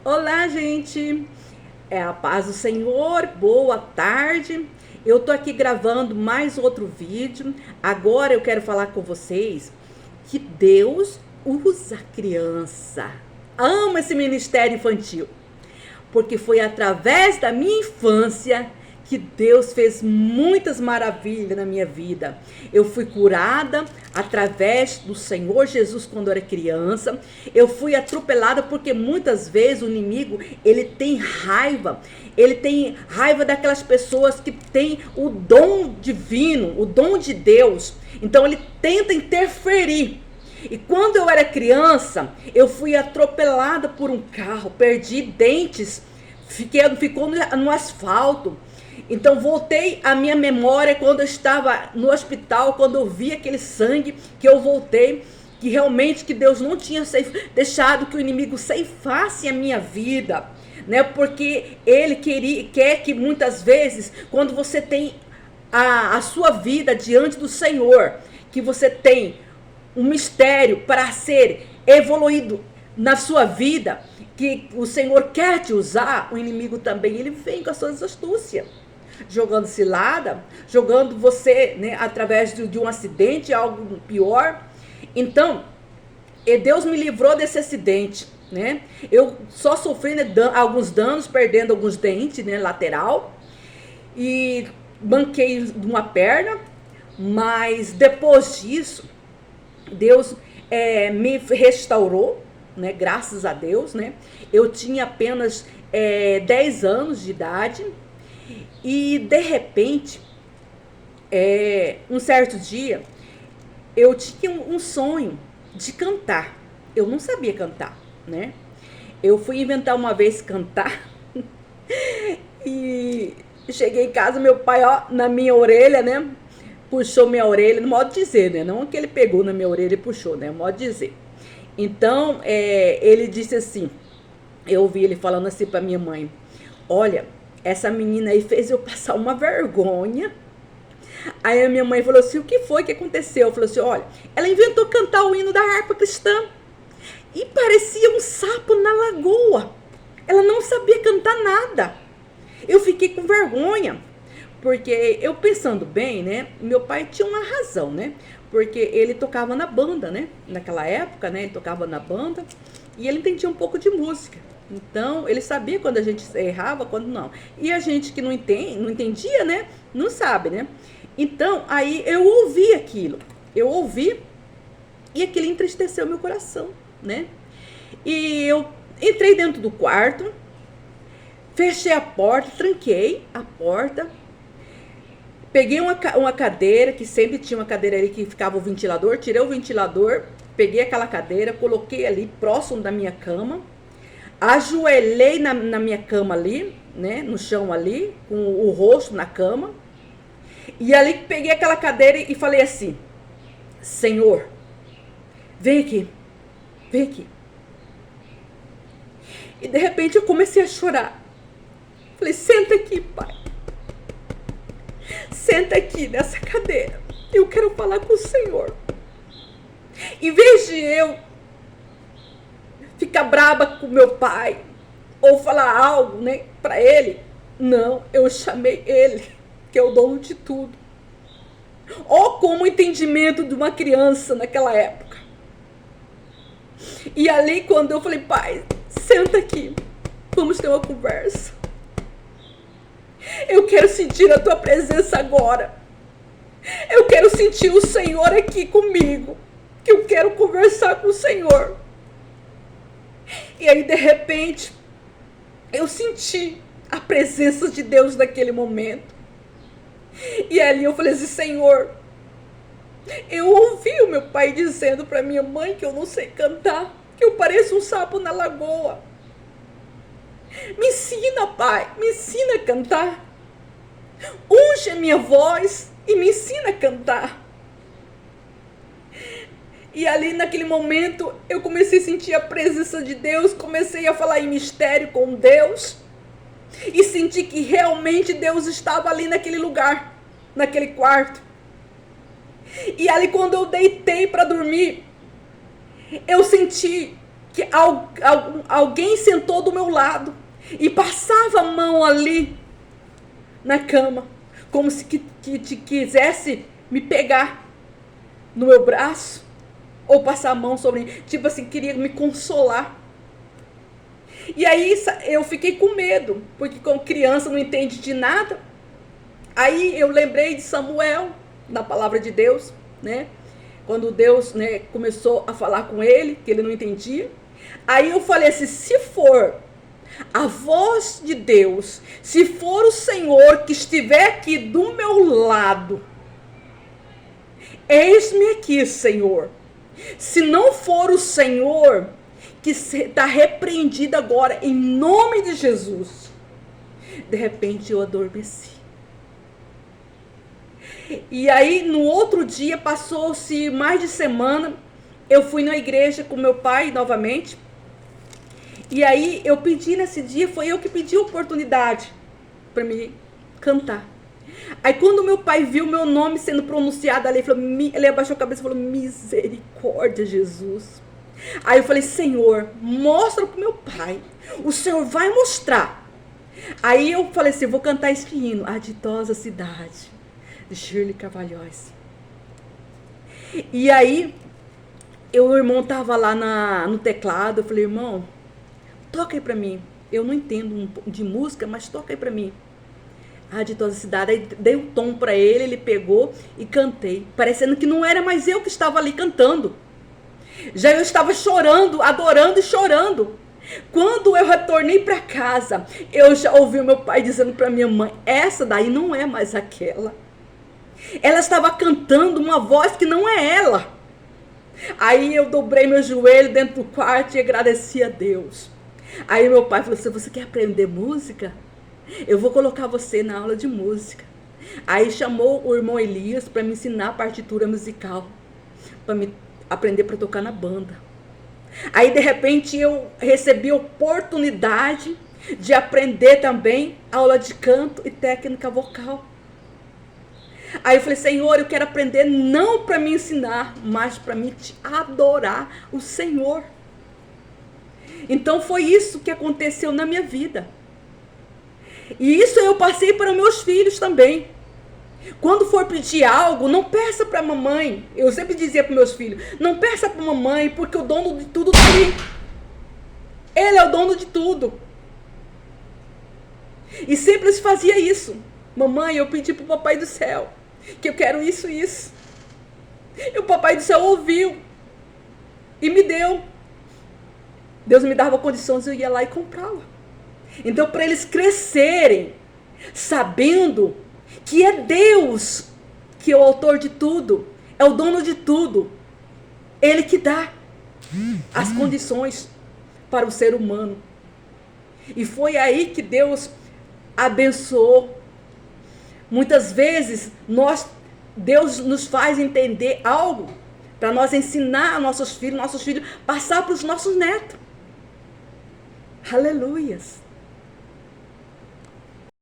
Olá, gente! É a paz do Senhor, boa tarde. Eu tô aqui gravando mais outro vídeo. Agora eu quero falar com vocês que Deus usa criança. Amo esse ministério infantil, porque foi através da minha infância que Deus fez muitas maravilhas na minha vida. Eu fui curada através do Senhor Jesus quando eu era criança. Eu fui atropelada porque muitas vezes o inimigo, ele tem raiva. Ele tem raiva daquelas pessoas que têm o dom divino, o dom de Deus. Então ele tenta interferir. E quando eu era criança, eu fui atropelada por um carro, perdi dentes, ficou no asfalto. Então voltei à minha memória quando eu estava no hospital, quando eu vi aquele sangue, que eu voltei, que realmente que Deus não tinha deixado que o inimigo ceifasse a minha vida, né? Porque ele quer que muitas vezes, quando você tem a sua vida diante do Senhor, que você tem um mistério para ser evoluído na sua vida, que o Senhor quer te usar, o inimigo também, ele vem com as suas astúcias, jogando cilada, jogando você, né, através de um acidente, algo pior. Então, Deus me livrou desse acidente, né? Eu só sofri, né, alguns danos, perdendo alguns dentes, né, lateral, e manquei uma perna, mas depois disso, Deus me restaurou, né? Graças a Deus, né? Eu tinha apenas 10 anos de idade e de repente, um certo dia, eu tinha um sonho de cantar. Eu não sabia cantar, né? Eu fui inventar uma vez cantar e cheguei em casa, meu pai, ó, na minha orelha, né? Puxou minha orelha, no modo de dizer, né? Não que ele pegou na minha orelha e puxou, né? No modo de dizer. Então, ele disse assim, eu ouvi ele falando assim pra minha mãe, olha, essa menina aí fez eu passar uma vergonha. Aí a minha mãe falou assim, o que foi que aconteceu? Eu falei assim, olha, ela inventou cantar o hino da harpa cristã e parecia um sapo na lagoa. Ela não sabia cantar nada. Eu fiquei com vergonha, porque eu pensando bem, né, meu pai tinha uma razão, né, porque ele tocava na banda, né, naquela época, né, ele tocava na banda e ele entendia um pouco de música. Então, ele sabia quando a gente errava, quando não. E a gente que não entendia, né, não sabe, né. Então, aí eu ouvi aquilo, eu ouvi e aquilo entristeceu meu coração, né. E eu entrei dentro do quarto, fechei a porta, tranquei a porta, peguei uma cadeira, que sempre tinha uma cadeira ali que ficava o ventilador, tirei o ventilador, peguei aquela cadeira, coloquei ali próximo da minha cama, ajoelhei na minha cama ali, né, no chão ali, com o rosto na cama, e ali peguei aquela cadeira e falei assim, Senhor, vem aqui, vem aqui. E de repente eu comecei a chorar. Falei, senta aqui, pai. Senta aqui nessa cadeira. Eu quero falar com o Senhor. Em vez de eu ficar braba com meu pai ou falar algo, né, para ele, não, eu chamei ele, que é o dono de tudo. Ou como o entendimento de uma criança naquela época. E ali quando eu falei, pai, senta aqui, vamos ter uma conversa. Eu quero sentir a tua presença agora. Eu quero sentir o Senhor aqui comigo. Que eu quero conversar com o Senhor. E aí, de repente, eu senti a presença de Deus naquele momento. E ali eu falei assim, Senhor, eu ouvi o meu pai dizendo para minha mãe que eu não sei cantar, que eu pareço um sapo na lagoa. Me ensina, pai, me ensina a cantar. Unge a minha voz e me ensina a cantar. E ali naquele momento eu comecei a sentir a presença de Deus, comecei a falar em mistério com Deus e senti que realmente Deus estava ali naquele lugar, naquele quarto. E ali quando eu deitei para dormir, eu senti que alguém sentou do meu lado e passava a mão ali na cama, como se quisesse me pegar no meu braço ou passar a mão sobre mim, tipo assim, queria me consolar. E aí eu fiquei com medo, porque como criança não entende de nada. Aí eu lembrei de Samuel, na palavra de Deus, né? Quando Deus, né, começou a falar com ele, que ele não entendia. Aí eu falei assim, se for a voz de Deus, se for o Senhor que estiver aqui do meu lado, eis-me aqui, Senhor. Se não for o Senhor, que está repreendido agora, em nome de Jesus. De repente eu adormeci. E aí, no outro dia, passou-se mais de semana, eu fui na igreja com meu pai novamente. E aí, eu pedi nesse dia, foi eu que pedi a oportunidade para me cantar. Aí, quando meu pai viu meu nome sendo pronunciado ali, ele abaixou a cabeça e falou, misericórdia, Jesus. Aí eu falei, Senhor, mostra pro meu pai. O Senhor vai mostrar. Aí eu falei assim, vou cantar este hino, A Ditosa Cidade, de Shirley Carvalhois. E aí, o irmão tava lá no teclado, eu falei, irmão, toca aí pra mim. Eu não entendo de música, mas toca aí pra mim. A Ditosa Cidade. Aí dei um tom pra ele, ele pegou e cantei. Parecendo que não era mais eu que estava ali cantando. Já eu estava chorando, adorando e chorando. Quando eu retornei para casa, eu já ouvi o meu pai dizendo para minha mãe, essa daí não é mais aquela. Ela estava cantando uma voz que não é ela. Aí eu dobrei meu joelho dentro do quarto e agradeci a Deus. Aí meu pai falou assim, você quer aprender música? Eu vou colocar você na aula de música. Aí chamou o irmão Elias para me ensinar a partitura musical, para me aprender para tocar na banda. Aí de repente eu recebi a oportunidade de aprender também aula de canto e técnica vocal. Aí eu falei, Senhor, eu quero aprender não para me ensinar, mas para me adorar o Senhor. Então foi isso que aconteceu na minha vida. E isso eu passei para meus filhos também. Quando for pedir algo, não peça para a mamãe. Eu sempre dizia para meus filhos, não peça para a mamãe, porque o dono de tudo está ali. Ele é o dono de tudo. E sempre eles faziam isso. Mamãe, eu pedi para o papai do céu, que eu quero isso e isso. E o papai do céu ouviu. E me deu. Deus me dava condições, eu ia lá e comprava. Então, para eles crescerem, sabendo que é Deus que é o autor de tudo, é o dono de tudo. Ele que dá as condições para o ser humano. E foi aí que Deus abençoou. Muitas vezes, Deus nos faz entender algo para nós ensinar a nossos filhos passar para os nossos netos. Aleluias.